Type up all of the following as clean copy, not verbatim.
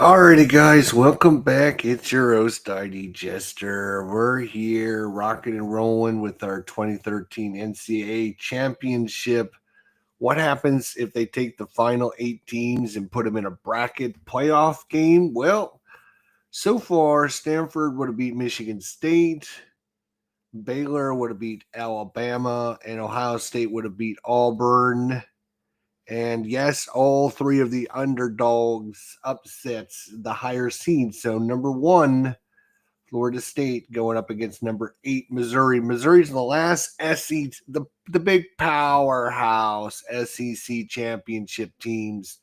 Alrighty, guys, welcome back. It's your host, ID Jester. We're here rocking and rolling with our 2013 NCAA championship. What happens if they take the final 8 teams and put them in a bracket playoff game? Well, so far, Stanford would have beat Michigan State, Baylor would have beat Alabama, and Ohio State would have beat Auburn. And yes, all three of the underdogs upsets the higher seed. So number one, Florida State going up against number 8, Missouri. Missouri's the last SEC, the big powerhouse SEC championship teams,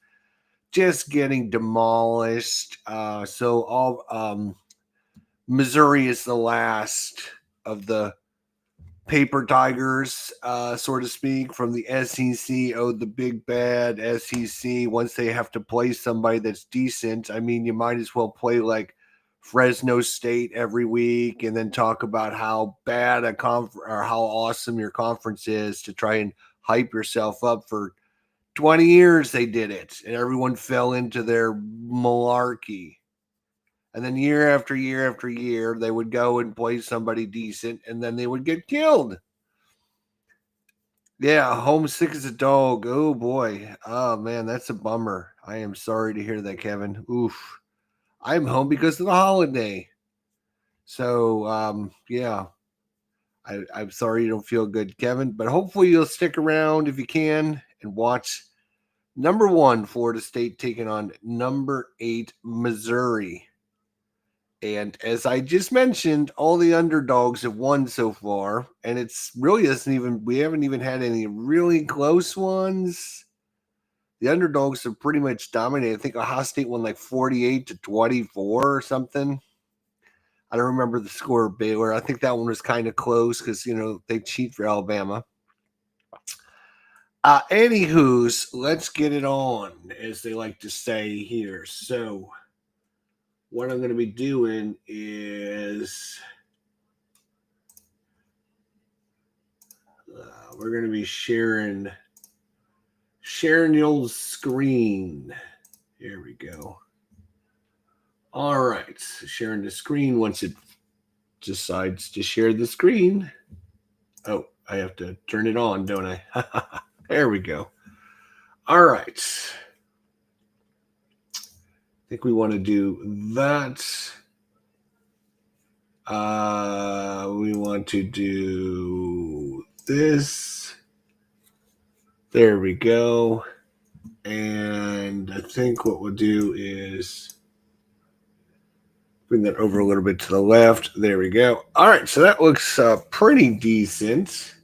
just getting demolished. So all Missouri is the last of the paper tigers, so to speak, from the SEC. Oh, the big bad SEC. Once they have to play somebody that's decent, I mean, you might as well play like Fresno State every week and then talk about how bad or how awesome your conference is to try and hype yourself up. For 20 years they did it, and everyone fell into their malarkey. And then year after year after year, they would go and play somebody decent, and then they would get killed. Yeah, homesick as a dog. Oh boy. Oh man, that's a bummer. I am sorry to hear that, Kevin. Oof. I'm home because of the holiday. So yeah. I'm sorry you don't feel good, Kevin, but hopefully you'll stick around if you can and watch number 1 Florida State taking on number 8 Missouri. And as I just mentioned, all the underdogs have won so far, and it's really doesn't even we haven't even had any really close ones. The underdogs have pretty much dominated. I think Ohio State won like 48-24 or something. I don't remember the score of Baylor. I think that one was kind of close because they cheat for Alabama. Anywho's, let's get it on, as they like to say here. So what I'm going to be doing is we're going to be sharing the old screen. Here we go. All right, sharing the screen. Once it decides to share the screen, oh, I have to turn it on, don't I? There we go. All right. I think we want to do that. We want to do this. There we go. And I think what we'll do is bring that over a little bit to the left. There we go. All right, so that looks pretty decent.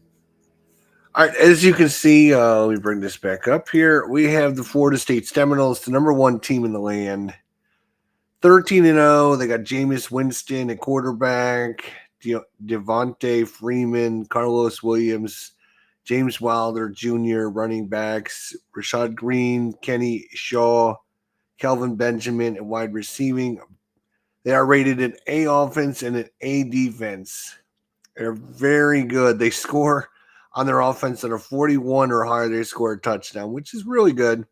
All right, as you can see, let me bring this back up here. We have the Florida State Seminoles, the number 1 team in the land. 13-0. They got Jameis Winston at quarterback, Devontae Freeman, Carlos Williams, James Wilder Jr. running backs, Rashad Green, Kenny Shaw, Kelvin Benjamin at wide receiving. They are rated an A offense and an A defense. They're very good. They score on their offense that are 41 or higher. They score a touchdown, which is really good.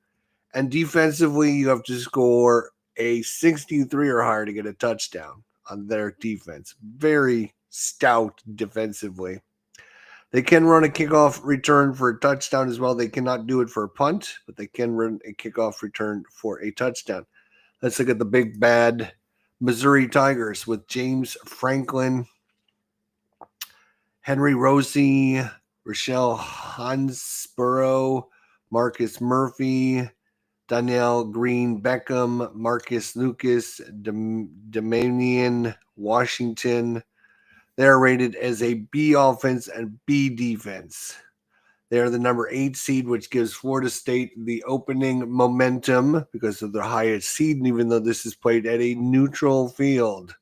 And defensively, you have to score a 63 or higher to get a touchdown on their defense. Very stout defensively. They can run a kickoff return for a touchdown as well. They cannot do it for a punt, but they can run a kickoff return for a touchdown. Let's look at the big bad Missouri Tigers with James Franklin, Henry Rosie, Rochelle Hansborough, Marcus Murphy, Danielle Green Beckham, Marcus Lucas, Damanian Washington. They're rated as a B offense and B defense. They are the number 8 seed, which gives Florida State the opening momentum because of their highest seed, and even though this is played at a neutral field.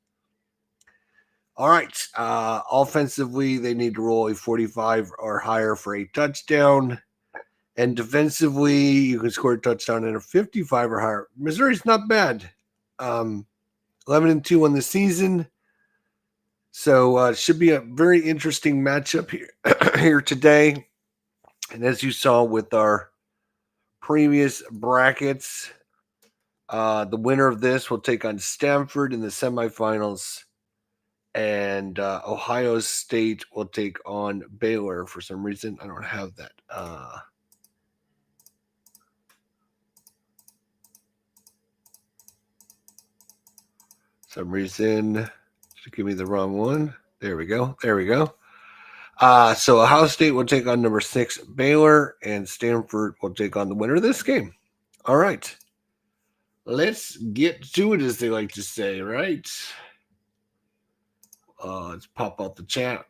All right. Offensively, they need to roll a 45 or higher for a touchdown. And defensively, you can score a touchdown at a 55 or higher. Missouri's not bad. 11-2 on the season. So it should be a very interesting matchup here today. And as you saw with our previous brackets, The winner of this will take on Stanford in the semifinals, and Ohio State will take on Baylor. For some reason, I don't have that. Some reason, just give me the wrong one. There we go. There we go. So Ohio State will take on number 6 Baylor, and Stanford will take on the winner of this game. All right. Let's get to it, as they like to say, right? Let's pop out the chat.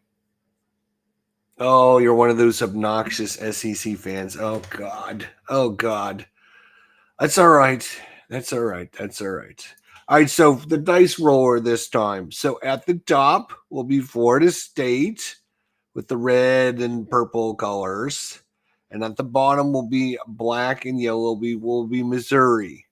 Oh, you're one of those obnoxious SEC fans. Oh, God. Oh, God. That's all right. That's all right. That's all right. All right, so the dice roller this time. So at the top will be Florida State with the red and purple colors. And at the bottom will be black and yellow will be Missouri.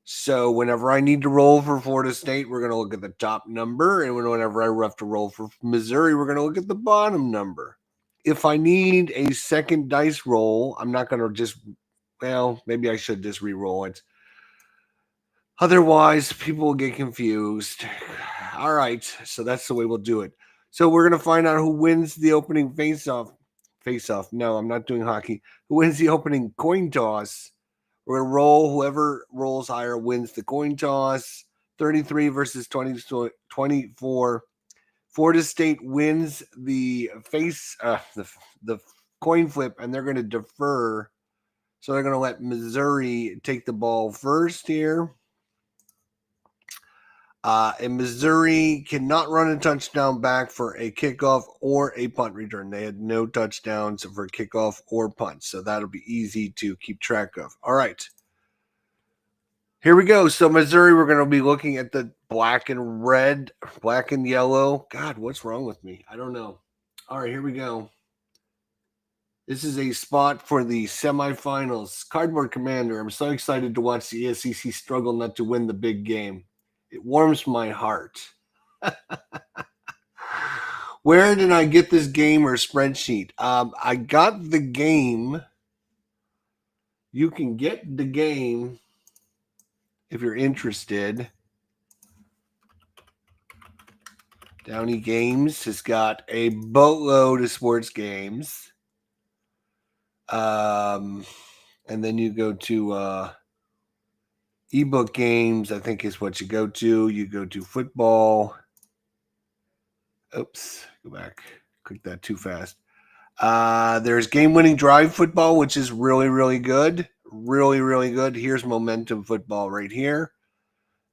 So whenever I need to roll for Florida State, we're going to look at the top number. And whenever I have to roll for Missouri, we're going to look at the bottom number. If I need a second dice roll, I'm not going to just, well, maybe I should just re-roll it. Otherwise, people will get confused. All right, so that's the way we'll do it. So we're going to find out who wins the opening face-off. Face-off. No, I'm not doing hockey. Who wins the opening coin toss? We're going to roll. Whoever rolls higher wins the coin toss. 33 versus 24. Florida State wins the the coin flip, and they're going to defer. So they're going to let Missouri take the ball first here. And Missouri cannot run a touchdown back for a kickoff or a punt return. They had no touchdowns for kickoff or punt, so that'll be easy to keep track of. All right. Here we go. So Missouri, we're going to be looking at the black and red, black and yellow. God, what's wrong with me? I don't know. All right, here we go. This is a spot for the semifinals. Cardboard Commander, I'm so excited to watch the SEC struggle not to win the big game. It warms my heart. Where did I get this game or spreadsheet? I got the game. You can get the game if you're interested. Downey Games has got a boatload of sports games. And then you go to ebook games, I think is what you go to. You go to football. Oops, go back. Click that too fast. There's game-winning drive football, which is really, really good. Really, really good. Here's momentum football right here.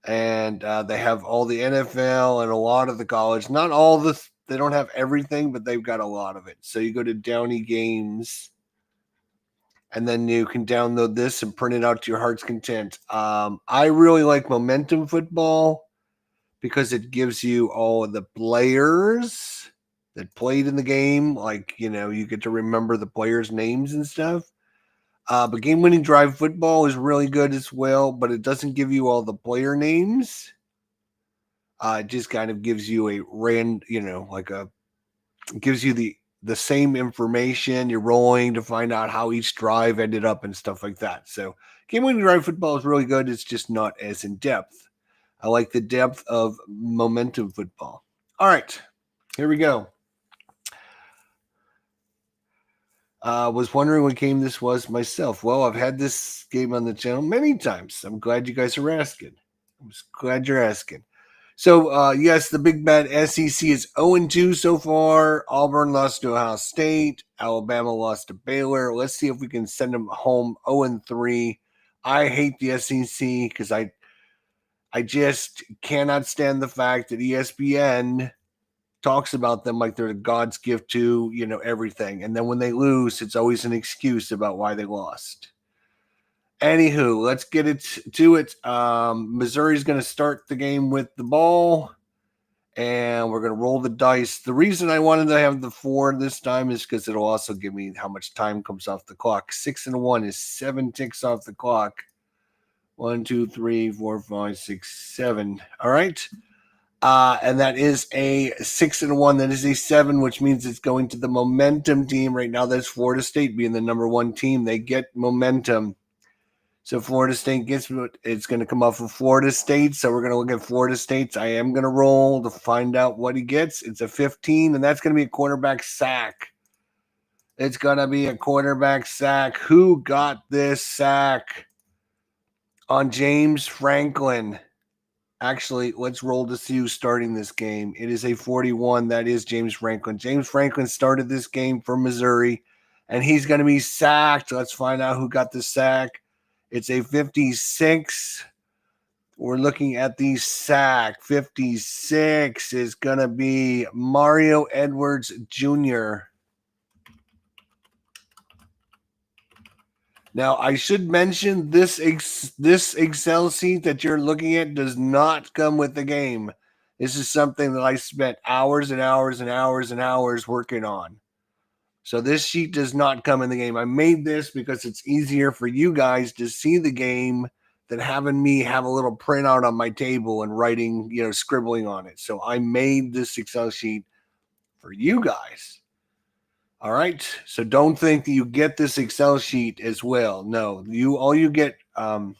And they have all the NFL and a lot of the college. Not all this. They don't have everything, but they've got a lot of it. So you go to Downey Games, and then you can download this and print it out to your heart's content. I really like momentum football because it gives you all of the players that played in the game. Like, you get to remember the players' names and stuff. But game-winning drive football is really good as well, but it doesn't give you all the player names. It just kind of gives you gives you the same information. You're rolling to find out how each drive ended up and stuff like that. So game-winning drive football is really good. It's just not as in-depth. I like the depth of momentum football. All right, here we go. Was wondering what game this was myself. Well, I've had this game on the channel many times. I'm glad you guys are asking. I'm glad you're asking. So, yes, the big bad SEC is 0-2 so far. Auburn lost to Ohio State. Alabama lost to Baylor. Let's see if we can send them home 0-3. I hate the SEC because I just cannot stand the fact that ESPN talks about them like they're God's gift to, everything. And then when they lose, it's always an excuse about why they lost. Anywho, let's get to it. Missouri's going to start the game with the ball, and we're going to roll the dice. The reason I wanted to have the 4 this time is because it'll also give me how much time comes off the clock. 6 and 1 is 7 ticks off the clock. 1, 2, 3, 4, 5, 6, 7. All right. And that is a 6 and 1. That is a 7, which means it's going to the momentum team right now. That's Florida State being the number 1 team. They get momentum. So Florida State gets it's going to come off of Florida State. So we're going to look at Florida State's. I am going to roll to find out what he gets. It's a 15, and that's going to be a quarterback sack. It's going to be a quarterback sack. Who got this sack? On James Franklin. Actually, let's roll to see who's starting this game. It is a 41. That is James Franklin. James Franklin started this game for Missouri, and he's going to be sacked. Let's find out who got the sack. It's a 56. We're looking at the sack. 56 is going to be Mario Edwards Jr. Now, I should mention this Excel sheet that you're looking at does not come with the game. This is something that I spent hours and hours and hours and hours working on. So this sheet does not come in the game. I made this because it's easier for you guys to see the game than having me have a little printout on my table and writing, scribbling on it. So I made this Excel sheet for you guys. All right. So don't think that you get this Excel sheet as well. No, all you get. I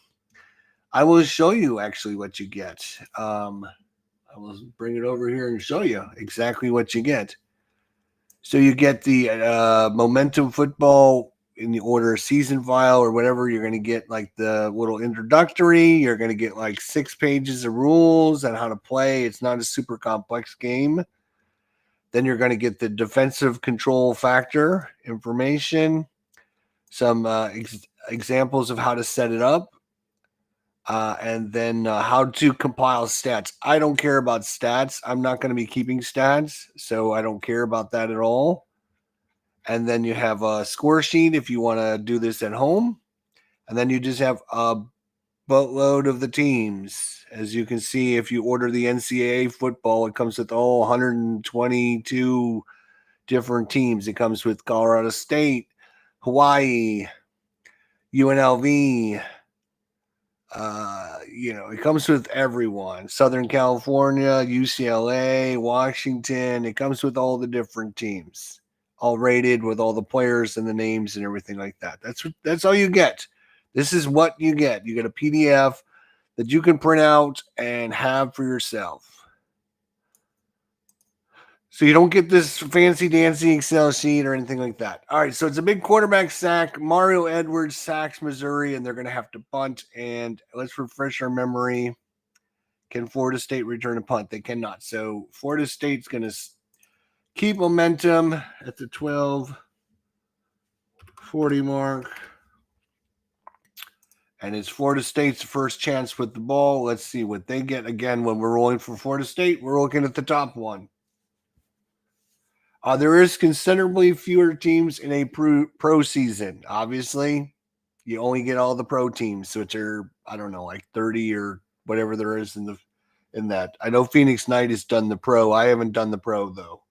will show you actually what you get. I will bring it over here and show you exactly what you get. So you get the Momentum Football in the order season file or whatever. You're going to get like the little introductory. You're going to get like 6 pages of rules and how to play. It's not a super complex game. Then you're going to get the defensive control factor information, some examples of how to set it up, and then how to compile stats. I don't care about stats. I'm not going to be keeping stats, so I don't care about that at all. And then you have a score sheet if you want to do this at home. And then you just have a boatload of the teams. As you can see, if you order the NCAA football, it comes with all 122 different teams. It comes with Colorado State, Hawaii, UNLV. It comes with everyone. Southern California, UCLA, Washington. It comes with all the different teams, all rated with all the players and the names and everything like that. That's all you get. This is what you get. You get a PDF that you can print out and have for yourself. So you don't get this fancy dancy Excel sheet or anything like that. All right, so it's a big quarterback sack. Mario Edwards sacks Missouri, and they're going to have to punt. And let's refresh our memory. Can Florida State return a punt? They cannot. So Florida State's going to keep momentum at the 12-40 mark. And it's Florida State's first chance with the ball. Let's see what they get. Again, when we're rolling for Florida State, we're looking at the top one. There is considerably fewer teams in a pro season. Obviously, you only get all the pro teams, which are, I don't know, like 30 or whatever there is in that. I know Phoenix Knight has done the pro. I haven't done the pro, though.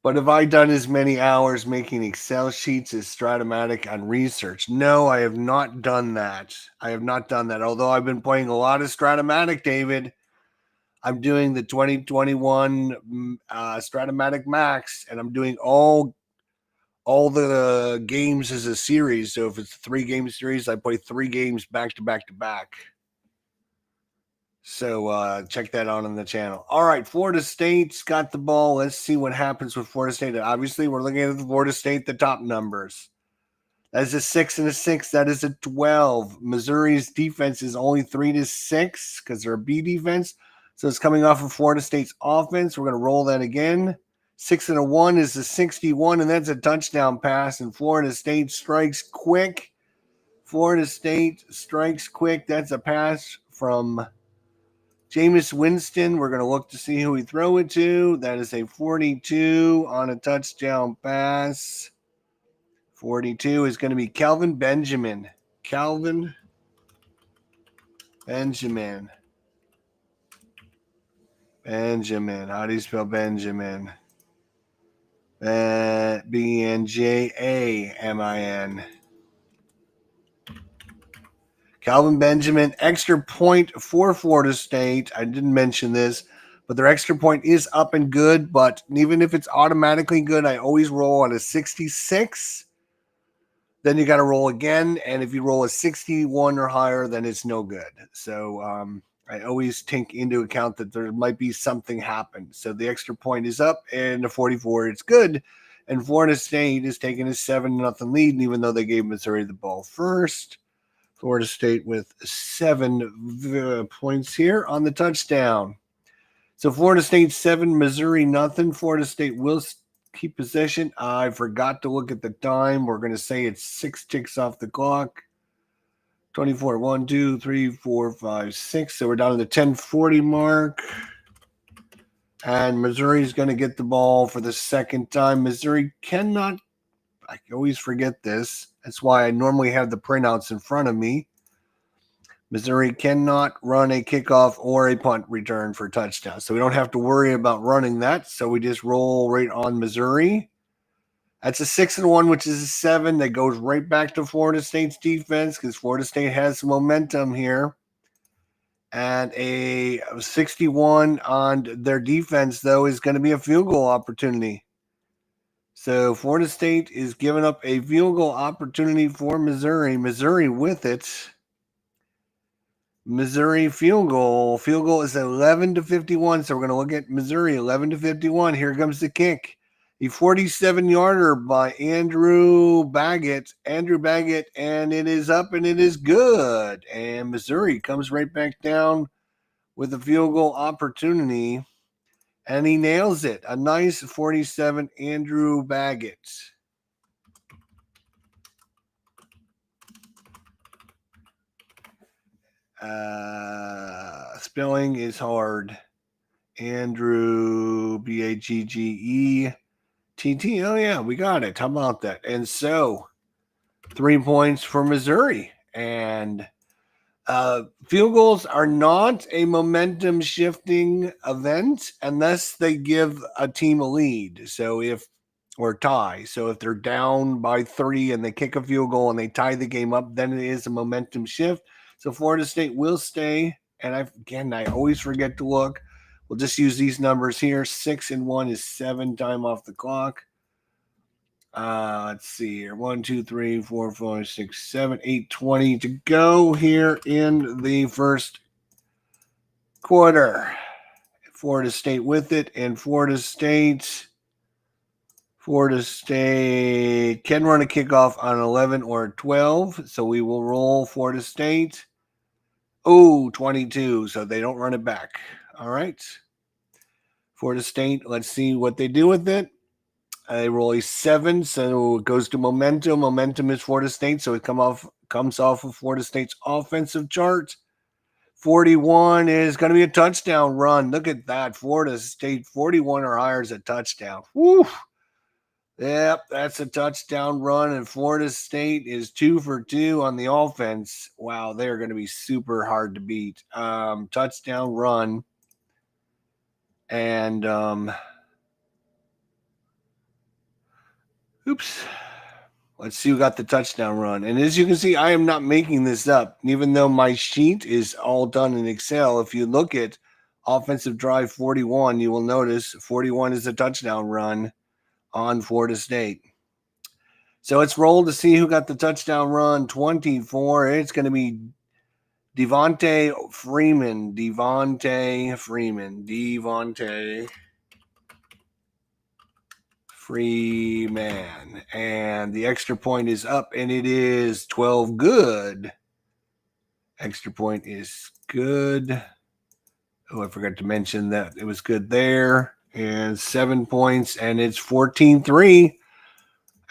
But have I done as many hours making Excel sheets as Stratomatic on research? No, I have not done that. Although I've been playing a lot of Stratomatic, David. I'm doing the 2021 Stratomatic Max, and I'm doing all the games as a series. So if it's a 3-game series, I play 3 games back to back to back. So check that out on the channel. All right, Florida State's got the ball. Let's see what happens with Florida State. Obviously, we're looking at the Florida State, the top numbers. That is a 6 and a 6. That is a 12. Missouri's defense is only 3-6 because they're a B defense. So it's coming off of Florida State's offense. We're going to roll that again. 6 and a 1 is a 61, and that's a touchdown pass. And Florida State strikes quick. That's a pass from Jameis Winston. We're going to look to see who he throw it to. That is a 42 on a touchdown pass. 42 is going to be Kelvin Benjamin. How do you spell Benjamin? Benjamin. Calvin Benjamin, extra point for Florida State. I didn't mention this. but their extra point is up and good. But even if it's automatically good, I always roll on a 66. Then you got to roll again, and if you roll a 61 or higher, then it's no good. So I always take into account that there might be something happen. So the extra point is up, and the 44, it's good. And Florida State is taking a 7-0 lead, and even though they gave Missouri the ball first, Florida State with 7 points here on the touchdown. So Florida State 7, Missouri nothing. Florida State will keep possession. I forgot to look at the time. We're going to say it's 6 ticks off the clock. 24, 1, 2, 3, 4, 5, 6. So we're down to the 10:40 mark. And Missouri's going to get the ball for the second time. Missouri cannot, I always forget this. That's why I normally have the printouts in front of me. Missouri cannot run a kickoff or a punt return for touchdown. So we don't have to worry about running that. So we just roll right on Missouri. That's a 6-1, which is a 7. That goes right back to Florida State's defense because Florida State has some momentum here. And a 61 on their defense, though, is going to be a field goal opportunity. So Florida State is giving up a field goal opportunity for Missouri. Missouri with it. Missouri field goal. Field goal is 11-51. So we're going to look at Missouri 11-51. Here comes the kick. The 47-yarder by Andrew Baggett, and it is up and it is good. And Missouri comes right back down with a field goal opportunity, and he nails it. A nice 47, Andrew Baggett. Spelling is hard. Andrew, Baggett. Oh, yeah, we got it. How about that? And so, 3 points for Missouri. And field goals are not a momentum shifting event unless they give a team a lead. So or tie. So if they're down by 3 and they kick a field goal and they tie the game up, then it is a momentum shift. So Florida State will stay. And I always forget to look. We'll just use these numbers here. 6-1 is 7 time off the clock. Let's see here. 1, 2, 3, 4, 5, 6, 7, 8, 20 to go here in the first quarter. Florida State with it, and Florida State can run a kickoff on 11 or 12, so we will roll Florida State. 22, so they don't run it back. All right. Florida State, let's see what they do with it. They roll a 7, so it goes to momentum. Momentum is Florida State, so it comes off of Florida State's offensive chart. 41 is going to be a touchdown run. Look at that. Florida State, 41 or higher is a touchdown. Woo! Yep, that's a touchdown run, and Florida State is 2 for 2 on the offense. Wow, they're going to be super hard to beat. Touchdown run. And let's see who got the touchdown run. And as you can see, I am not making this up. Even though my sheet is all done in Excel, if you look at offensive drive 41, you will notice 41 is a touchdown run on Florida State. So it's rolled to see who got the touchdown run. 24. It's going to be Devontae Freeman. Freeman. And the extra point is up, and it is 12 good. Extra point is good. Oh, I forgot to mention that it was good there. And 7 points, and it's 14-3.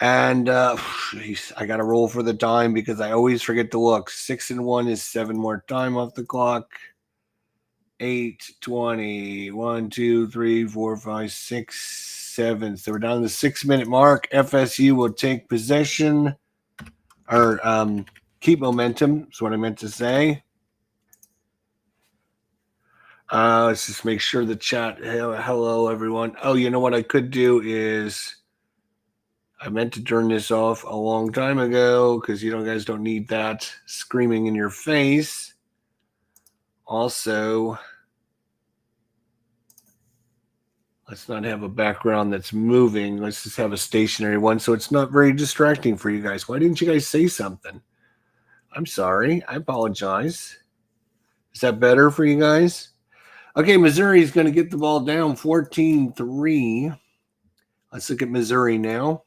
And I got to roll for the time because I always forget to look. 6-1 is 7 more time off the clock. 8:20. 1, 2, 3, 4, 5, 6, 7. So we're down to the 6-minute mark. FSU will take possession or keep momentum. Is what I meant to say. Let's just make sure the chat. Hello, everyone. Oh, you know what I could do is I meant to turn this off a long time ago because you guys don't need that screaming in your face. Also, Let's not have a background that's moving. Let's just have a stationary one so it's not very distracting for you guys. Why didn't you guys say something? I'm sorry. I apologize. Is that better for you guys? Okay, Missouri is going to get the ball down 14-3. Let's look at Missouri now.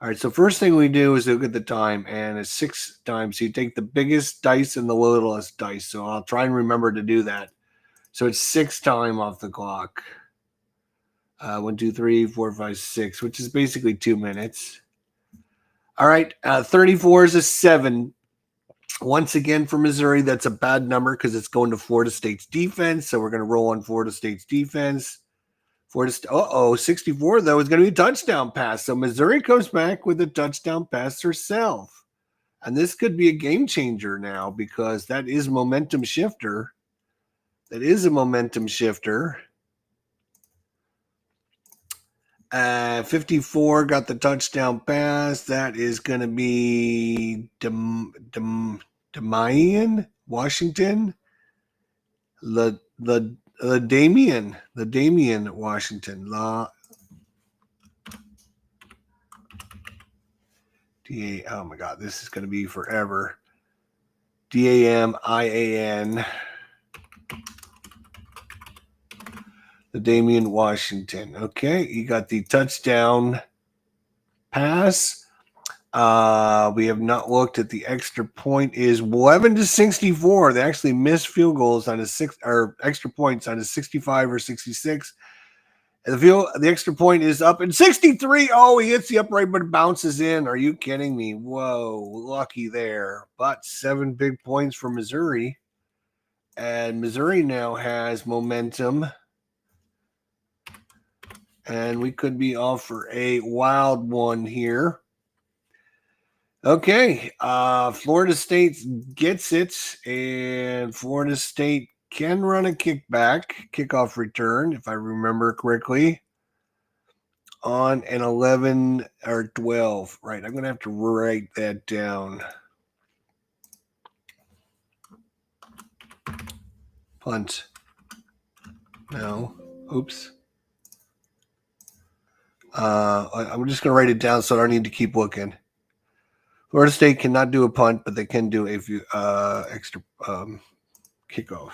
All right, so first thing we do is look at the time, and it's 6 times. So you take the biggest dice and the littlest dice. So I'll try and remember to do that. So it's 6 time off the clock. 1, 2, 3, 4, 5, 6, which is basically 2 minutes. All right, 34 is a 7. Once again for Missouri, that's a bad number because it's going to Florida State's defense. So we're going to roll on Florida State's defense. 64 though is going to be a touchdown pass. So Missouri comes back with a touchdown pass herself. And this could be a game changer now because that is momentum shifter. That is a momentum shifter. 54 got the touchdown pass. That is going to be Damian Washington. The Damian Washington. Oh my God, this is going to be forever. Damian. The Damian Washington. Okay, you got the touchdown pass. We have not looked at the extra point. Is 11-64. They actually missed field goals on a extra points on a 65 or 66. And the extra point is up in 63. Oh, he hits the upright, but it bounces in. Are you kidding me? Whoa, lucky there. But 7 big points for Missouri. And Missouri now has momentum. And we could be off for a wild one here. Okay, Florida State gets it, and Florida State can run a kickoff return, if I remember correctly, on an 11 or 12. Right, I'm going to have to write that down. Punt. No. Oops. I'm just going to write it down so I don't need to keep looking. Florida State cannot do a punt, but they can do a few extra kickoff.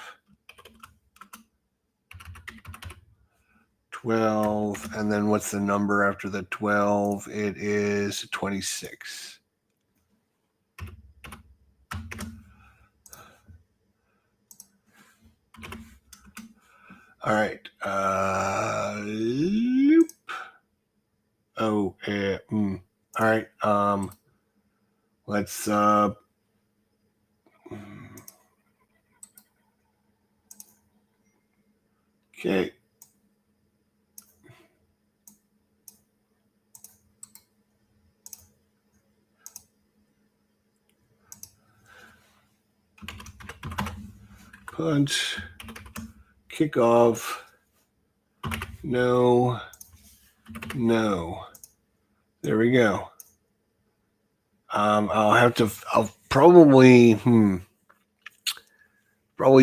12, and then what's the number after the 12? It is 26. All right. Loop. Oh, all right. Let's okay. Punch. Kickoff. No. There we go. I'll probably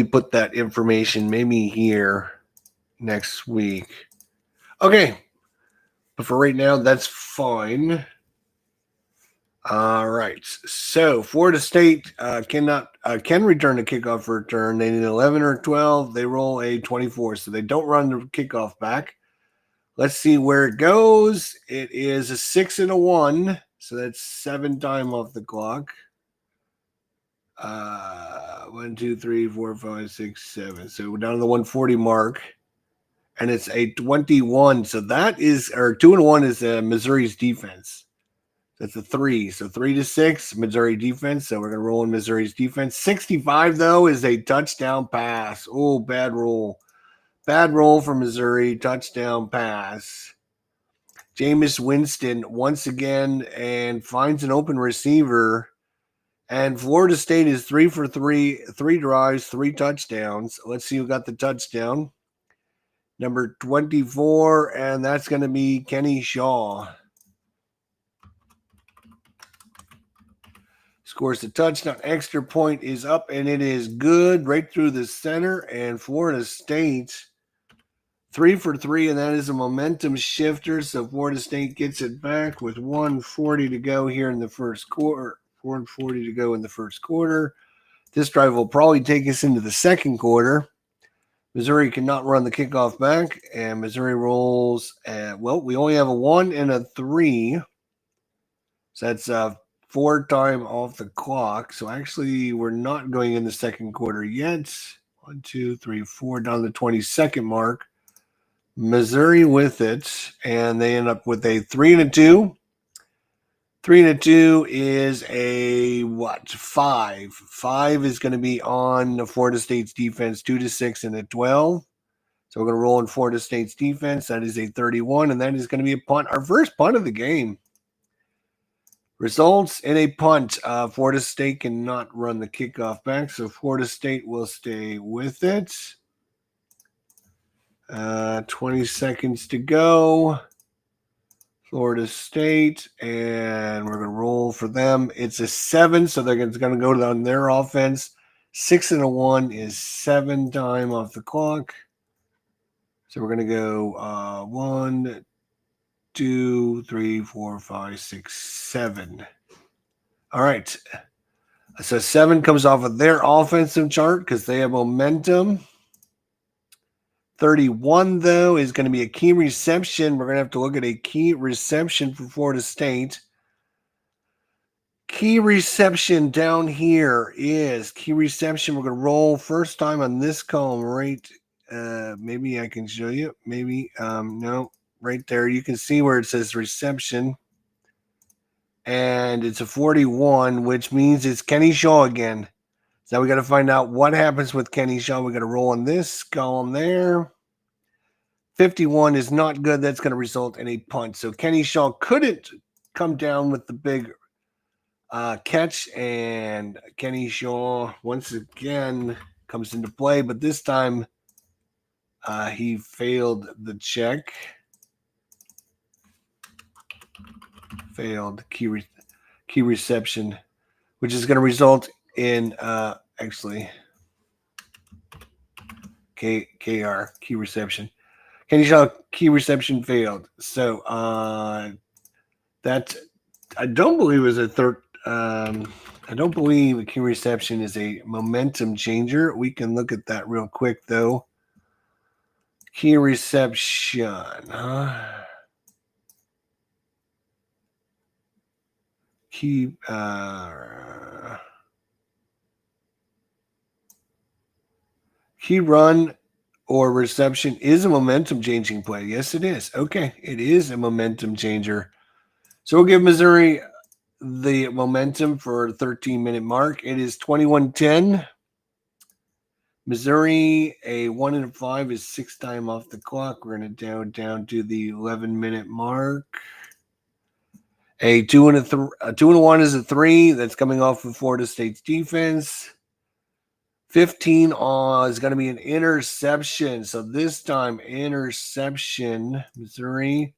put that information maybe here next week. Okay. But for right now, that's fine. All right. So Florida State can return a kickoff return. They need 11 or 12. They roll a 24. So they don't run the kickoff back. Let's see where it goes. It is a 6 and a 1. So that's 7 time off the clock. 1, 2, 3, 4, 5, 6, 7. So we're down to the 140 mark. And it's a 21. So that is, or 2 and 1 is Missouri's defense. That's a 3. So 3-6, Missouri defense. So we're going to roll in Missouri's defense. 65, though, is a touchdown pass. Oh, bad roll. Bad roll for Missouri. Touchdown pass. Jameis Winston once again and finds an open receiver. And Florida State is 3 for 3, 3 drives, 3 touchdowns. Let's see who got the touchdown. Number 24, and that's going to be Kenny Shaw. Scores the touchdown. Extra point is up, and it is good right through the center. And Florida State 3 for 3, and that is a momentum shifter. So Florida State gets it back with 1:40 to go here in the first quarter. 1:40 to go in the first quarter. This drive will probably take us into the second quarter. Missouri cannot run the kickoff back, and Missouri rolls at, well, we only have a 1 and a 3. So that's 4 time off the clock. So actually, we're not going in the second quarter yet. 1, 2, 3, 4, down to the 22nd mark. Missouri with it, and they end up with a 3 and a 2. 3 and a 2 is a what? 5. 5 is going to be on Florida State's defense, 2 to 6 and a 12. So we're going to roll in Florida State's defense. That is a 31, and that is going to be a punt. Our first punt of the game results in a punt. Florida State cannot run the kickoff back, so Florida State will stay with it. 20 seconds to go. Florida State, and we're going to roll for them. It's a 7, so they're going to go on their offense. 6 and a 1 is 7 time off the clock. So we're going to go 1, 2, 3, 4, 5, 6, 7. All right. So 7 comes off of their offensive chart because they have momentum. 31, though, is going to be a key reception. We're going to have to look at a key reception for Florida State. Key reception down here is key reception. We're going to roll first time on this column, right? Maybe I can show you. Maybe. No, right there. You can see where it says reception. And it's a 41, which means it's Kenny Shaw again. So we got to find out what happens with Kenny Shaw. We got to roll in this column there. 51 is not good. That's going to result in a punt. So Kenny Shaw couldn't come down with the big catch, and Kenny Shaw once again comes into play, but this time he failed the check. Failed key reception, which is going to result in actually KR key reception. Kenny Shaw key reception failed. So that I don't believe is a third. I don't believe a key reception is a momentum changer. We can look at that real quick though. Key reception. Key run or reception is a momentum changing play. Yes, it is. Okay, it is a momentum changer. So we'll give Missouri the momentum for the 13-minute mark. It is 21-10. Missouri, a 1 and a 5 is 6 time off the clock. We're going to down to the 11-minute mark. A 2 and a 1 is a 3. That's coming off of Florida State's defense. 15 is going to be an interception. So this time, interception, Missouri.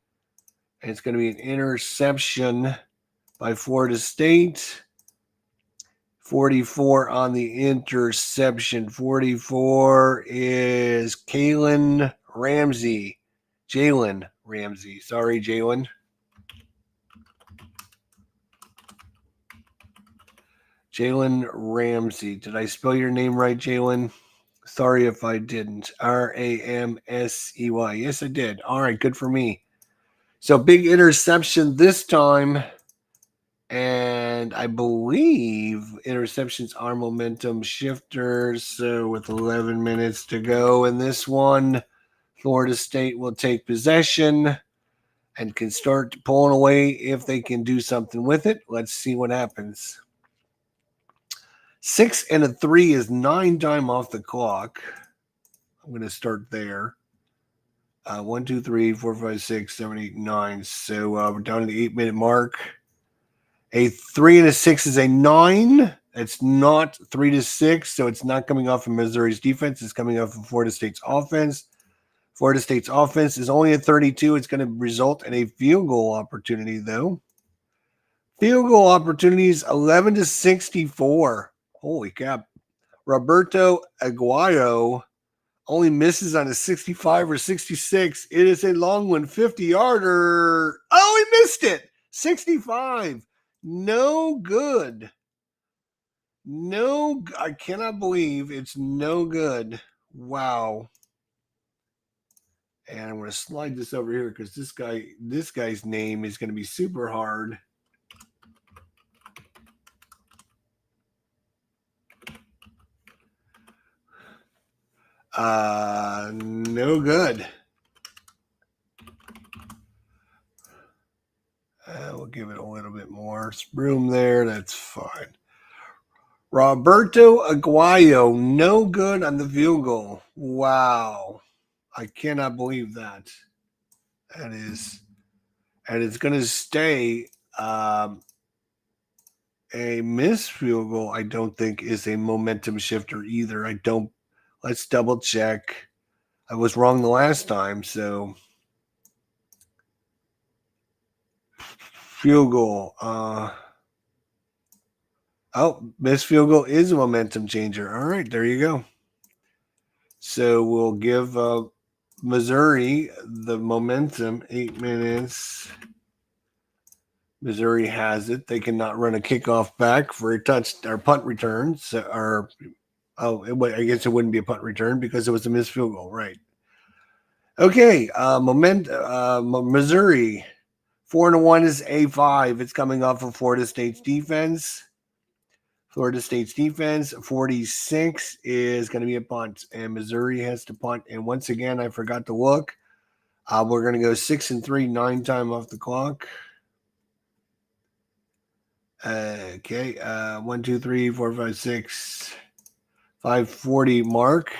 And it's going to be an interception by Florida State. 44 on the interception. 44 is Jalen Ramsey. Sorry, Jalen. Jalen Ramsey. Did I spell your name right, Jalen? Sorry if I didn't. Ramsey. Yes, I did. All right, good for me. So big interception this time. And I believe interceptions are momentum shifters. So with 11 minutes to go in this one, Florida State will take possession and can start pulling away if they can do something with it. Let's see what happens. 6 and a 3 is 9 time off the clock. I'm going to start there. 1, 2, 3, 4, 5, 6, 7, 8, 9. So we're down to the 8-minute mark. A 3 and a 6 is a 9. It's not 3 to 6, so it's not coming off of Missouri's defense. It's coming off of Florida State's offense. Florida State's offense is only at 32. It's going to result in a field goal opportunity, though. Field goal opportunities 11 to 64. Holy crap. Roberto Aguayo Only misses on a 65 or 66. It is a long one, 50-yarder. Oh, he missed it. 65. No good. No, I cannot believe it's no good. Wow. And I'm going to slide this over here because this guy's name is going to be super hard. No good. We'll give it a little bit more room there. That's fine. Roberto Aguayo, no good on the field goal. Wow. I cannot believe that. And it's going to stay a missed field goal. I don't think is a momentum shifter either. Let's double check. I was wrong the last time, so field goal. Missed field goal is a momentum changer. All right, there you go. So we'll give Missouri the momentum. 8 minutes. Missouri has it. They cannot run a kickoff back for a touch or punt return. I guess it wouldn't be a punt return because it was a missed field goal, right? Okay, Missouri 4-1 is A5. It's coming off of Florida State's defense. Florida State's defense 46 is going to be a punt, and Missouri has to punt. And once again, I forgot to look. We're going to go 6-3, 9 time off the clock. Okay, 1, 2, 3, 4, 5, 6, 5:40 mark,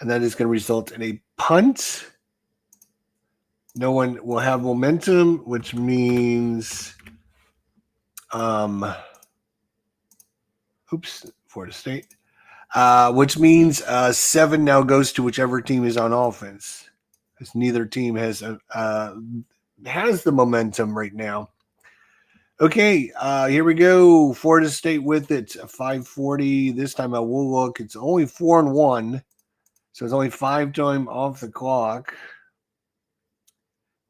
and that is going to result in a punt. No one will have momentum, which means, Florida State, which means 7 now goes to whichever team is on offense, because neither team has the momentum right now. Okay, here we go. Florida State with it, 5:40. This time I will look. It's only 4-1, so it's only 5 time off the clock.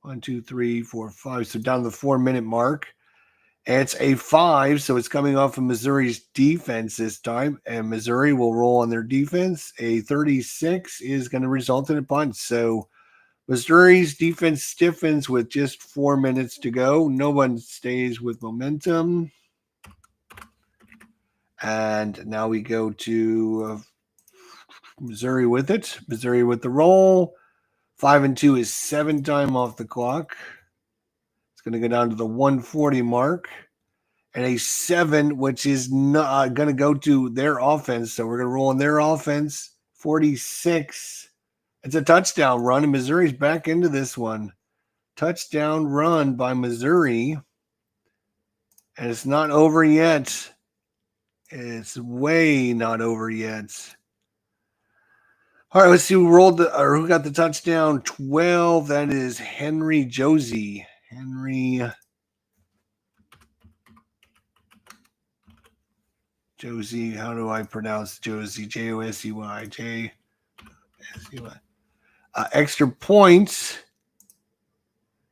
1, 2, 3, 4, 5. So down to the 4-minute mark. And it's a 5, so it's coming off of Missouri's defense this time. And Missouri will roll on their defense. A 36 is going to result in a punt. So Missouri's defense stiffens with just 4 minutes to go. No one stays with momentum. And now we go to Missouri with it. Missouri with the roll. 5-2 is 7 time off the clock. It's going to go down to the 140 mark. And a 7, which is not going to go to their offense. So we're going to roll on their offense. 46. It's a touchdown run, and Missouri's back into this one. Touchdown run by Missouri. And it's not over yet. It's way not over yet. All right, let's see who got the touchdown. 12. That is Henry Josie. Josie, how do I pronounce Josie? Josey. J-O-S-E-Y. Extra points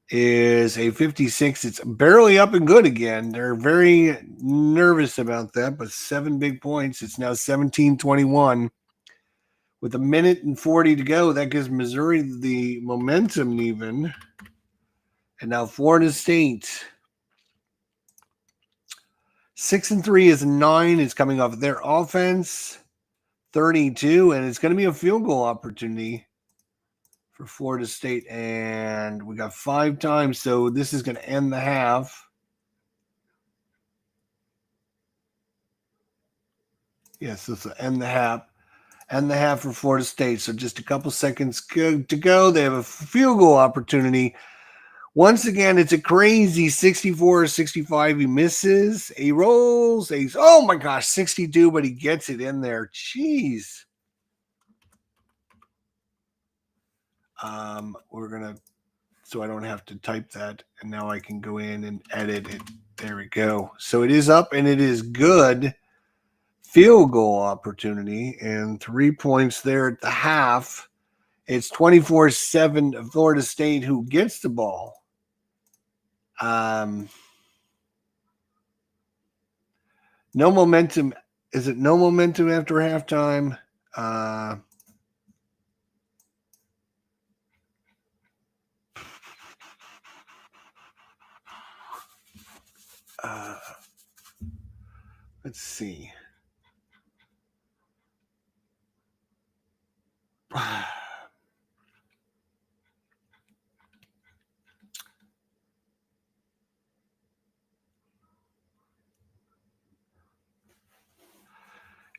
is a 56. It's barely up and good again. They're very nervous about that, but 7 big points. It's now 17-21. With 1:40 to go, that gives Missouri the momentum even. And now Florida State. 6-3 is 9. It's coming off their offense. 32, and it's going to be a field goal opportunity for Florida State. And we got 5 times, so this is going to end the half. Yes, this will end the half. End the half for Florida State. So just a couple seconds to go. They have a field goal opportunity. Once again, it's a crazy 64 or 65. He misses. He rolls. Oh my gosh, 62, but he gets it in there. Jeez. We're going to, so I don't have to type that. And now I can go in and edit it. There we go. So it is up and it is good. field goal opportunity and 3 points there at the half. It's 24-7 Florida State who gets the ball. No momentum. Is it no momentum after halftime? Let's see.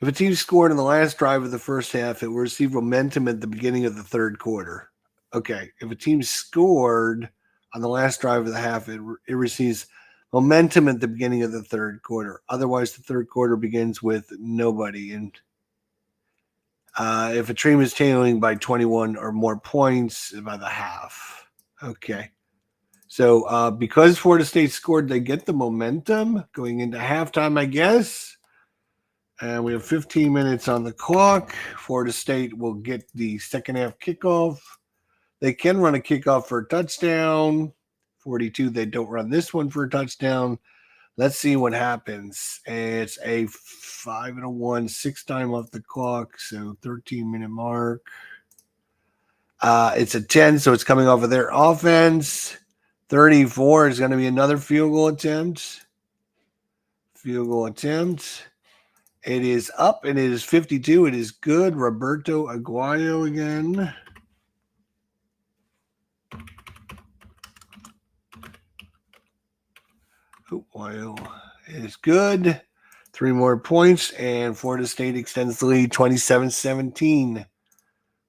If a team scored in the last drive of the first half, it will receive momentum at the beginning of the third quarter. Okay. If a team scored on the last drive of the half, it receives momentum at the beginning of the third quarter. Otherwise, the third quarter begins with nobody. And if a team is trailing by 21 or more points by the half. Okay. So because Florida State scored, they get the momentum going into halftime, I guess. And we have 15 minutes on the clock. Florida State will get the second half kickoff. They can run a kickoff for a touchdown. 42, they don't run this one for a touchdown. Let's see what happens. It's a 5-1, 6 time off the clock, so 13-minute mark. It's a 10, so it's coming off of their offense. 34 is going to be another field goal attempt. It is up, and it is 52. It is good. Roberto Aguayo again. Aguayo is good. 3 more points, and Florida State extends the lead 27-17.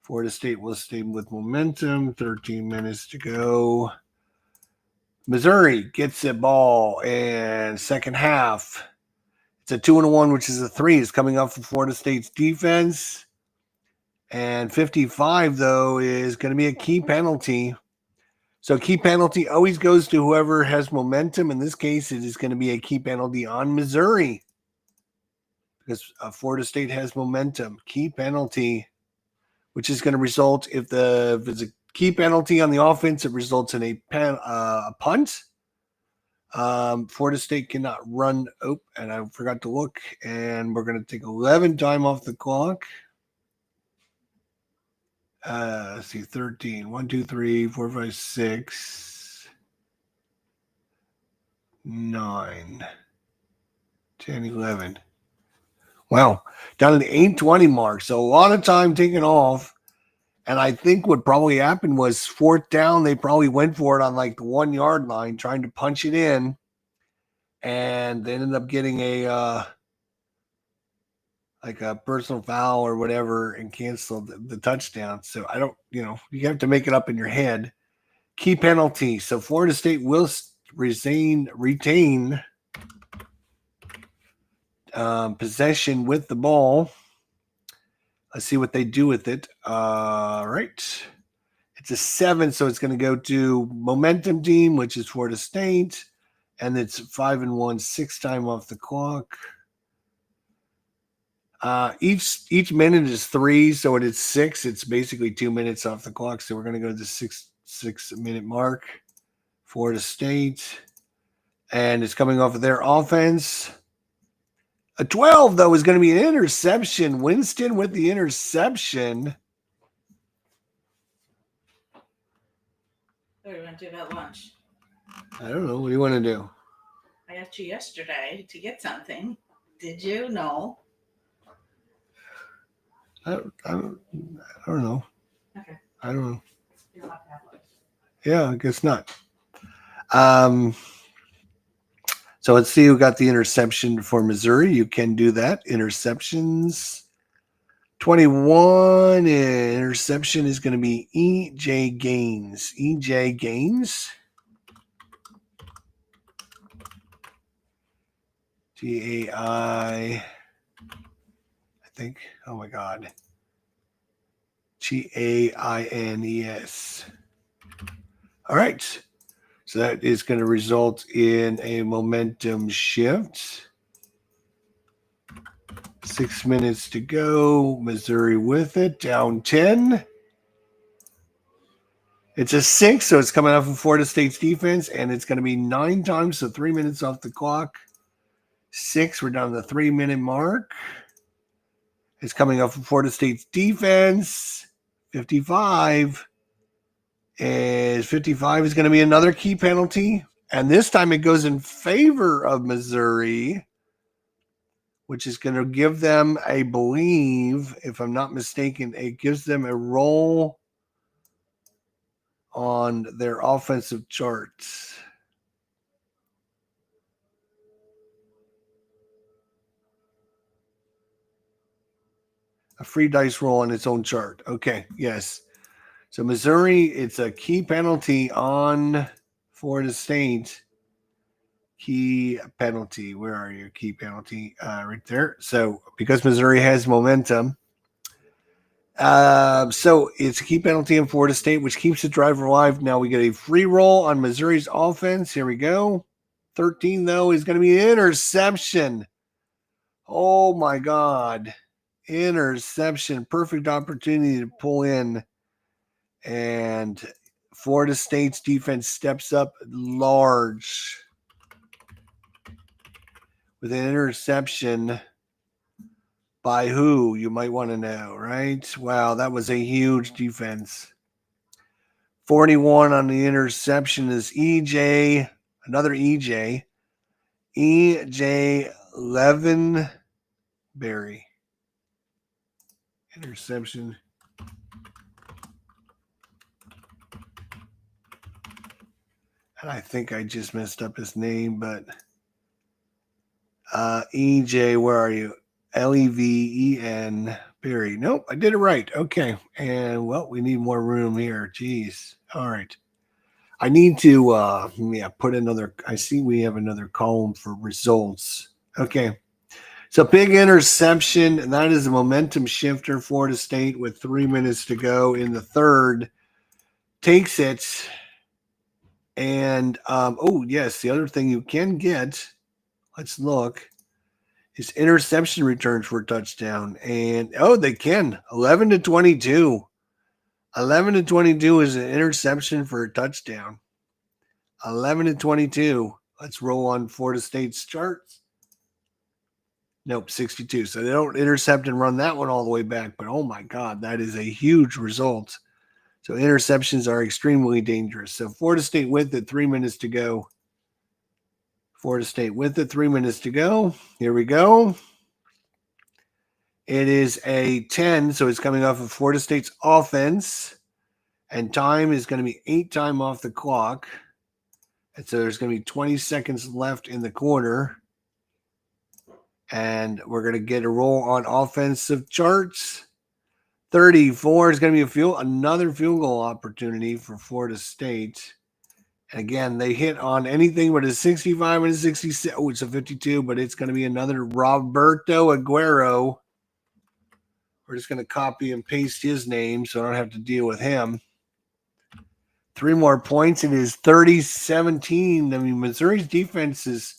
Florida State will stay with momentum. 13 minutes to go. Missouri gets the ball, and second half. It's a 2-1, which is a 3. It's coming up from Florida State's defense. And 55, though, is going to be a key penalty. So key penalty always goes to whoever has momentum. In this case, it is going to be a key penalty on Missouri because Florida State has momentum. Key penalty, which is going to result, if it's a key penalty on the offense, it results in a punt. Florida State cannot run. Oh, and I forgot to look. And we're going to take 11 time off the clock. Let's see, 13. 1, 2, 3, 4, 5, 6, 9, 10, 11. Wow. Down to the 8:20 mark. So a lot of time taken off. And I think what probably happened was fourth down. They probably went for it on like the 1 yard line, trying to punch it in. And they ended up getting a personal foul or whatever and canceled the touchdown. So I don't, you have to make it up in your head. Key penalty. So Florida State will retain possession with the ball. Let's see what they do with it. All right. It's a 7, so it's going to go to momentum team, which is Florida State. And it's 5-1, 6 time off the clock. Each minute is 3, so it is 6. It's basically 2 minutes off the clock. So we're going to go to the 6-minute mark. Florida State. And it's coming off of their offense. A 12, though, is going to be an interception. Winston with the interception. What do you want to do about lunch? I don't know. What do you want to do? I asked you yesterday to get something. Did you? No. I don't know. Okay. I don't know. You'll have to have lunch. Yeah, I guess not. So let's see who got the interception for Missouri. You can do that. Interceptions. 21 interception is going to be E.J. Gaines. E.J. Gaines. G-A-I think. Oh, my God. Gaines. All right. So that is going to result in a momentum shift. 6 minutes to go. Missouri with it, down 10. It's a 6, so it's coming off of Florida State's defense, and it's going to be 9 times, so 3 minutes off the clock. 6, we're down to the 3-minute mark. It's coming off of Florida State's defense. 55 is going to be another key penalty, and this time it goes in favor of Missouri, which is going to give them, I believe, if I'm not mistaken, it gives them a roll on their offensive charts. A free dice roll on its own chart. Okay, yes. So Missouri, it's a key penalty on Florida State. Key penalty. Where are you? Key penalty. Right there. So because Missouri has momentum, so it's a key penalty in Florida State, which keeps the drive alive. Now we get a free roll on Missouri's offense. Here we go. 13, though, is going to be an interception. Oh, my God. Interception. Perfect opportunity to pull in. And Florida State's defense steps up large with an interception. By who? You might want to know, right? Wow, that was a huge defense. 41 on the interception is EJ, another EJ. EJ Levenberry. Interception. And I think I just messed up his name, but EJ, where are you? Leven Berry. Nope, I did it right. Okay. And well, we need more room here. Jeez. All right. I need to put another. I see we have another column for results. Okay. So big interception, and that is a momentum shifter. Florida State with 3 minutes to go in the third takes it. And oh yes, the other thing you can get, let's look, is interception returns for a touchdown. And oh, they can 11-22. 11-22 is an interception for a touchdown. 11-22. Let's roll on Florida State's charts. Nope, 62. So they don't intercept and run that one all the way back. But oh my God, that is a huge result. So interceptions are extremely dangerous. So Florida State with it, 3 minutes to go. Florida State with it, 3 minutes to go. Here we go. It is a 10, so it's coming off of Florida State's offense. And time is going to be 8 time off the clock. And so there's going to be 20 seconds left in the quarter. And we're going to get a roll on offensive charts. 34 is going to be another field goal opportunity for Florida State. And again, they hit on anything but a 65 and a 66. Oh, it's a 52, but it's going to be another Roberto Aguero. We're just going to copy and paste his name so I don't have to deal with him. 3 more points. It is 30-17. I mean, Missouri's defense is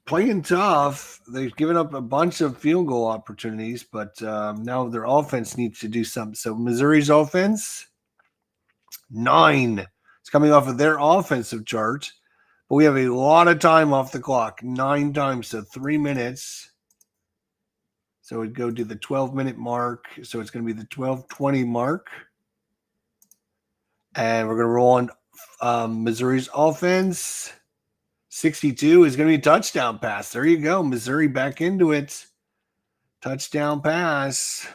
playing tough. They've given up a bunch of field goal opportunities, but now their offense needs to do something. So Missouri's offense, 9. It's coming off of their offensive chart, but we have a lot of time off the clock. 9 times, so 3 minutes. So we'd go to the 12-minute mark. So it's going to be the 12:20 mark. And we're going to roll on Missouri's offense. 62 is going to be a touchdown pass. There you go. Missouri back into it. Touchdown pass.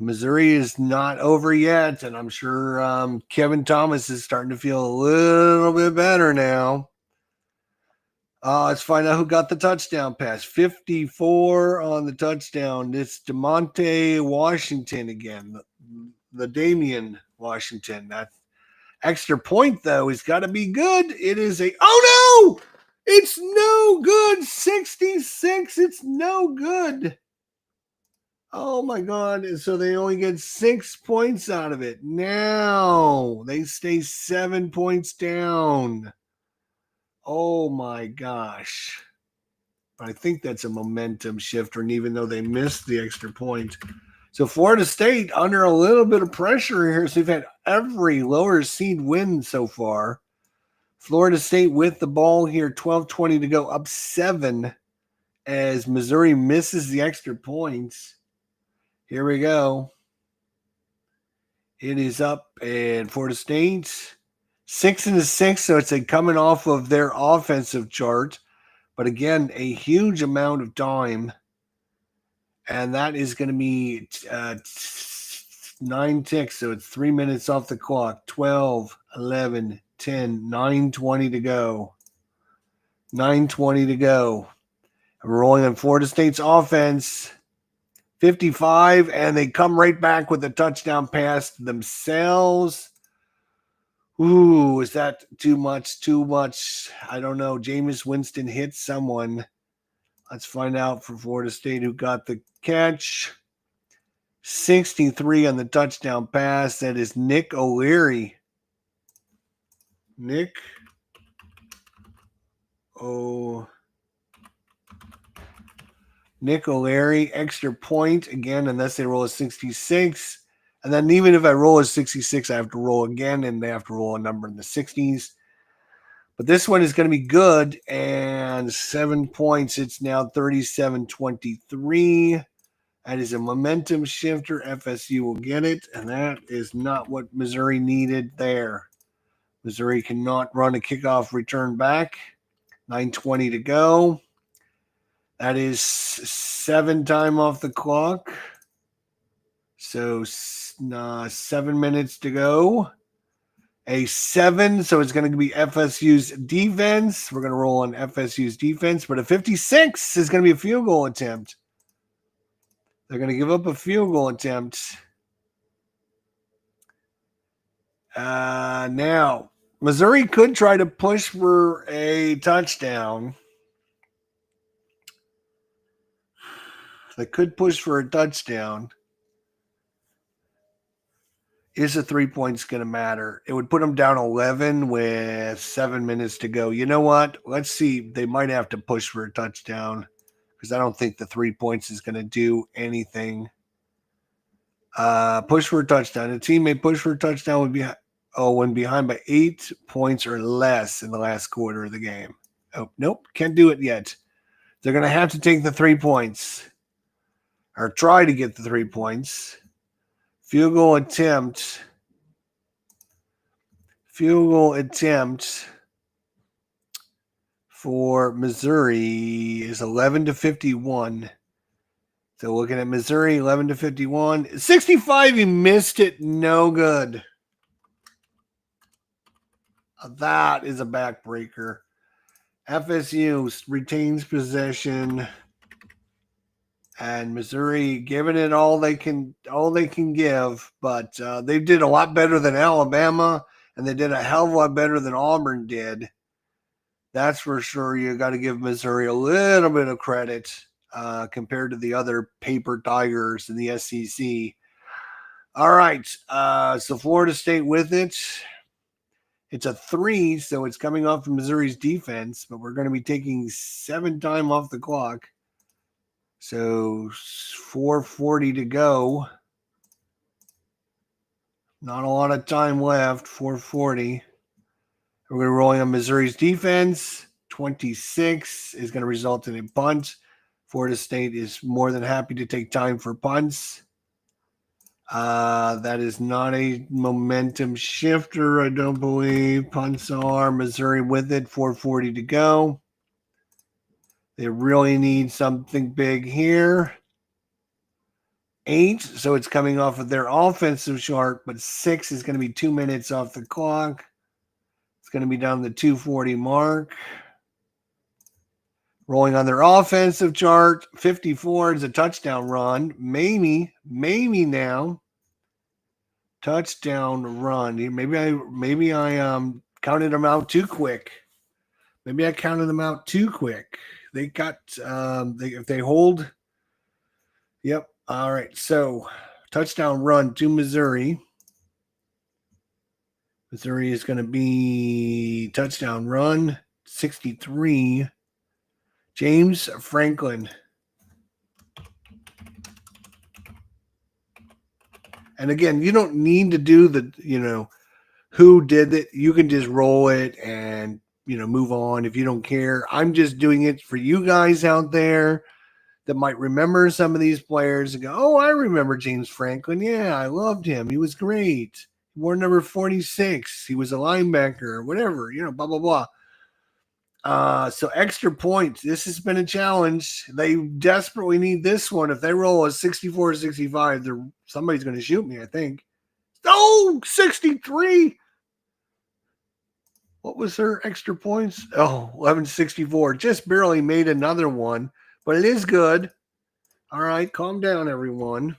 Missouri is not over yet. And I'm sure Kevin Thomas is starting to feel a little bit better now. Let's find out who got the touchdown pass. 54 on the touchdown. It's DeMonte Washington again. The Damian Washington. That extra point, though, has got to be good. It is oh no! It's no good. 66. It's no good. Oh my God. And so they only get 6 points out of it. Now they stay 7 points down. Oh my gosh. But I think that's a momentum shifter, and even though they missed the extra point. So Florida State under a little bit of pressure here. So we've had every lower seed win so far. Florida State with the ball here, 12:20 to go, up 7 as Missouri misses the extra points. Here we go. It is up, and Florida State 6-6, so it's coming off of their offensive chart. But again, a huge amount of time. And that is going to be 9 ticks. So it's 3 minutes off the clock. 12, 11, 10, 9:20 to go. 9:20 to go. We're rolling on Florida State's offense. 55, and they come right back with a touchdown pass themselves. Ooh, is that too much? Too much? I don't know. Jameis Winston hit someone. Let's find out for Florida State who got the catch. 63 on the touchdown pass. That is Nick O'Leary. Nick O'Leary, extra point again, unless they roll a 66. And then even if I roll a 66, I have to roll again, and they have to roll a number in the 60s. But this one is going to be good, and 7 points. It's now 37-23. That is a momentum shifter. FSU will get it, and that is not what Missouri needed there. Missouri cannot run a kickoff return back. 9:20 to go. That is 7 time off the clock. So 7 minutes to go. A 7, so it's going to be FSU's defense. We're going to roll on FSU's defense, but a 56 is going to be a field goal attempt. They're going to give up a field goal attempt. Now, Missouri could try to push for a touchdown. They could push for a touchdown. Is the 3 points going to matter? It would put them down 11 with 7 minutes to go. You know what? Let's see. They might have to push for a touchdown because I don't think the 3 points is going to do anything. Push for a touchdown. A team may push for a touchdown when behind by 8 points or less in the last quarter of the game. Oh, nope. Can't do it yet. They're going to have to take the 3 points or try to get the 3 points. Field goal attempt for Missouri is 11-51. So looking at Missouri, 11-51. 65, he missed it. No good. That is a backbreaker. FSU retains possession. And Missouri giving it all they can give, but they did a lot better than Alabama, and they did a hell of a lot better than Auburn did. That's for sure. You got to give Missouri a little bit of credit compared to the other paper tigers in the SEC. All right, so Florida State with it. It's a 3, so it's coming off of Missouri's defense, but we're going to be taking 7 time off the clock. So 4:40 to go. Not a lot of time left. 4:40. We're going to roll on Missouri's defense. 26 is going to result in a punt. Florida State is more than happy to take time for punts. That is not a momentum shifter, I don't believe. Punts are Missouri with it. 4:40 to go. They really need something big here. 8, so it's coming off of their offensive chart, but 6 is going to be 2 minutes off the clock. It's going to be down the 2:40 mark. Rolling on their offensive chart, 54 is a touchdown run. Maybe now. Touchdown run. Maybe I counted them out too quick. Maybe I counted them out too quick. They got if they hold. Yep. All right. So touchdown run to Missouri. Missouri is going to be touchdown run 63 James Franklin. And again, you don't need to do who did it. You can just roll it and, move on if you don't care. I'm just doing it for you guys out there that might remember some of these players and go, oh, I remember James Franklin. Yeah, I loved him. He was great. He wore number 46. He was a linebacker, whatever, blah, blah, blah. So extra points. This has been a challenge. They desperately need this one. If they roll a 64-65, somebody's going to shoot me, I think. Oh, 63. What was her extra points? Oh, 1164. Just barely made another one, but it is good. All right, calm down, everyone.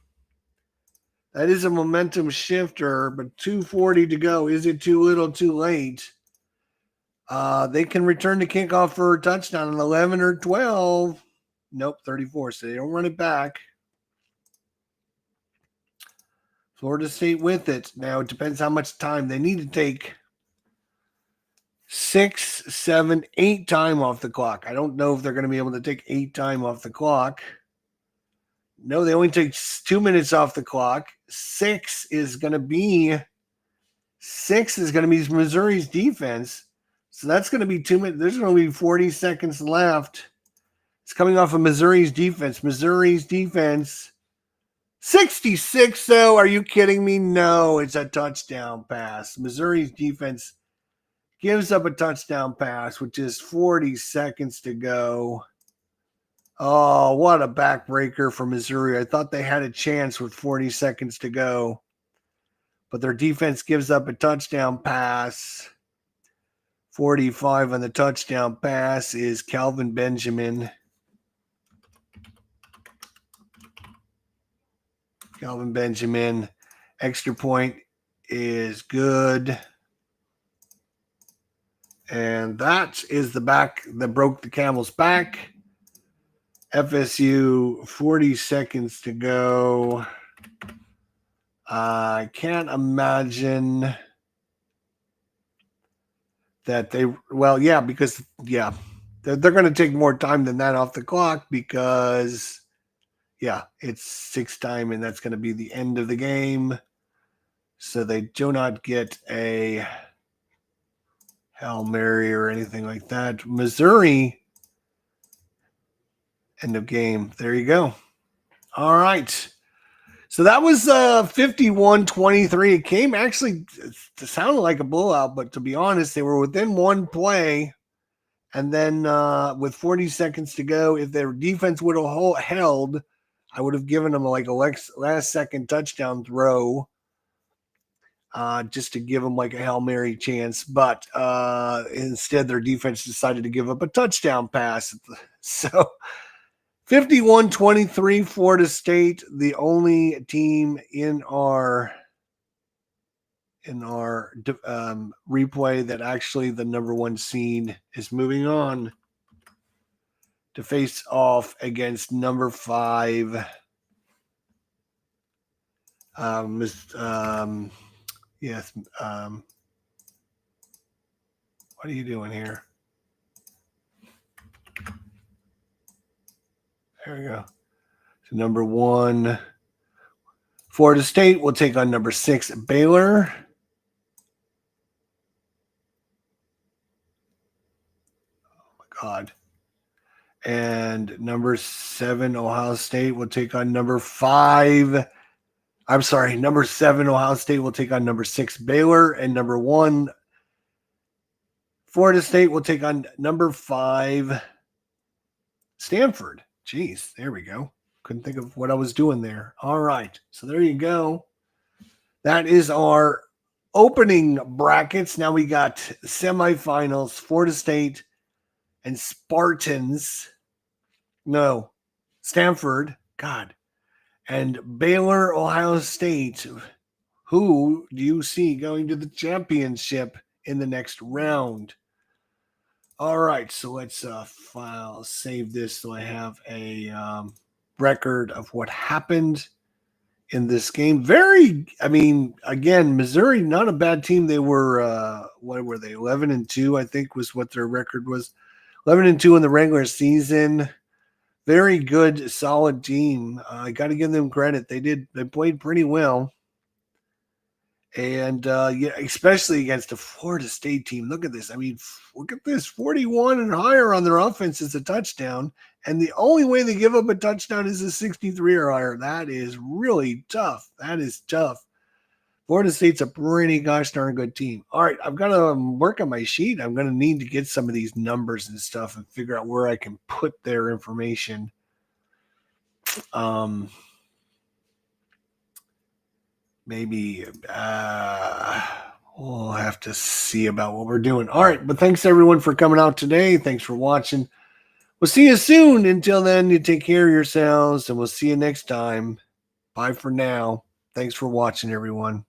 That is a momentum shifter, but 2:40 to go. Is it too little, too late? They can return the kickoff for a touchdown in 11 or 12. Nope, 34, so they don't run it back. Florida State with it. Now, it depends how much time they need to take. 6, 7, 8 time off the clock. I don't know if they're going to be able to take 8 time off the clock. No, they only take 2 minutes off the clock. 6 is going to be Missouri's defense. So that's going to be 2 minutes. There's going to be 40 seconds left. It's coming off of Missouri's defense. Missouri's defense. 66, though. Are you kidding me? No, it's a touchdown pass. Missouri's defense gives up a touchdown pass with just 40 seconds to go. Oh, what a backbreaker for Missouri. I thought they had a chance with 40 seconds to go. But their defense gives up a touchdown pass. 45 on the touchdown pass is Calvin Benjamin. Calvin Benjamin. Extra point is good. And that is the back that broke the camel's back. FSU, 40 seconds to go. I can't imagine that they're going to take more time than that off the clock because, it's 6 time and that's going to be the end of the game. So they do not get a Hail Mary or anything like that. Missouri, end of game. There you go. All right. So that was 51-23. It came actually, it sounded like a blowout, but to be honest, they were within one play. And then with 40 seconds to go, if their defense would have held, I would have given them like a last second touchdown throw just to give them like a Hail Mary chance. But instead, their defense decided to give up a touchdown pass. So 51-23, Florida State, the only team in our replay that actually the number 1 seed is moving on to face off against number 5. Yes. What are you doing here? There we go. So number 1, Florida State will take on number 6, Baylor. Oh my God. And number 7, Ohio State will take on number 5. I'm sorry, number 7, Ohio State will take on number 6, Baylor. And number 1, Florida State will take on number 5, Stanford. Jeez, there we go. Couldn't think of what I was doing there. All right, so there you go. That is our opening brackets. Now we got semifinals, Florida State and Stanford. God. And Baylor, Ohio State. Who do you see going to the championship in the next round? All right, so let's save this so I have a record of what happened in this game. Again, Missouri, not a bad team. They were, what were they, 11-2, I think was what their record was. 11-2 in the regular season. Very good, solid team. I got to give them credit. They played pretty well. And yeah, especially against a Florida State team. Look at this. I mean, look at this 41 and higher on their offense is a touchdown. And the only way they give up a touchdown is a 63 or higher. That is really tough. That is tough. Florida State's a pretty gosh darn good team. All right, I've got to work on my sheet. I'm going to need to get some of these numbers and stuff and figure out where I can put their information. Maybe we'll have to see about what we're doing. All right, but thanks everyone for coming out today. Thanks for watching. We'll see you soon. Until then, you take care of yourselves, and we'll see you next time. Bye for now. Thanks for watching, everyone.